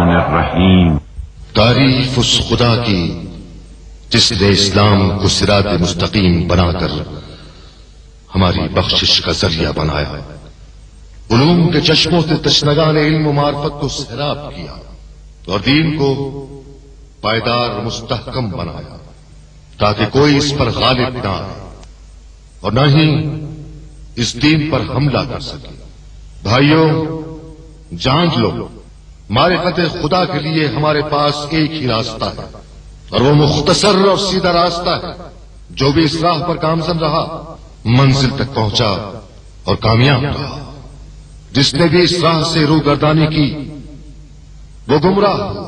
الرحمن الرحیم۔ تعریف اس خدا کی جس نے اسلام کو صراط مستقیم بنا کر ہماری بخشش کا ذریعہ بنایا، علوم کے چشموں سے تشنگان علم و معرفت کو سیراب کیا اور دین کو پائیدار مستحکم بنایا تاکہ کوئی اس پر غالب نہ آئے اور نہ ہی اس دین پر حملہ کر سکے۔ بھائیوں، جان لو، معرفت خدا کے لیے ہمارے پاس ایک ہی راستہ ہے، اور وہ مختصر اور سیدھا راستہ ہے۔ جو بھی اس راہ پر گامزن رہا منزل تک پہنچا اور کامیاب رہا۔ جس نے بھی اس راہ سے روگردانی کی وہ گمراہ ہوا،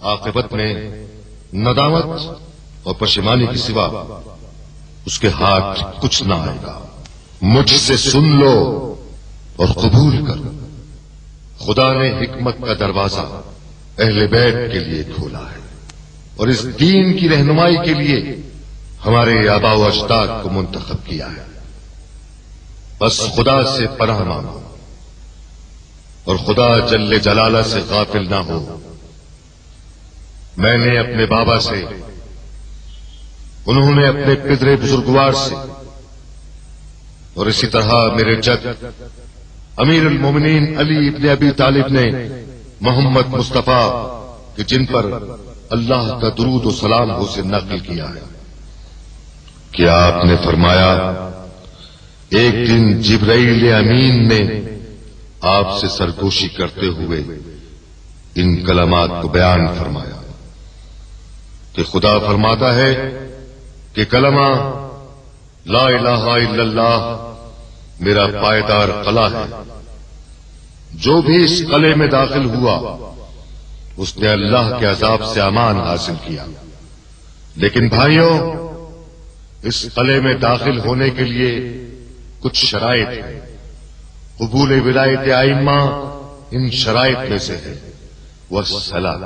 عاقبت میں ندامت اور پشیمانی کے سوا اس کے ہاتھ کچھ نہ آئے گا۔ مجھ سے سن لو اور قبول کرو، خدا نے حکمت کا دروازہ اہل بیت کے لیے کھولا ہے اور اس دین کی رہنمائی کے لیے ہمارے آباء و اجداد کو منتخب کیا ہے۔ بس خدا سے پناہ مانگو اور خدا جل جلالہ سے غافل نہ ہو۔ میں نے اپنے بابا سے، انہوں نے اپنے پدر بزرگوار سے، اور اسی طرح میرے جد امیر المومنین علی ابن ابی طالب نے محمد مصطفیٰ کہ جن پر اللہ کا درود و سلام ہو سے نقل کیا ہے کہ آپ نے فرمایا، ایک دن جبرائیل امین نے آپ سے سرگوشی کرتے ہوئے ان کلمات کو بیان فرمایا کہ خدا فرماتا ہے کہ کلمہ لا الہ الا اللہ میرا پائیدار قلعہ ہے، جو بھی اس قلعے میں داخل ہوا اس نے اللہ کے عذاب سے امان حاصل کیا۔ لیکن بھائیوں، اس قلعے میں داخل ہونے کے لیے کچھ شرائط ہیں۔ قبول ولایت ائمہ ان شرائط میں سے ہے، والصلاۃ،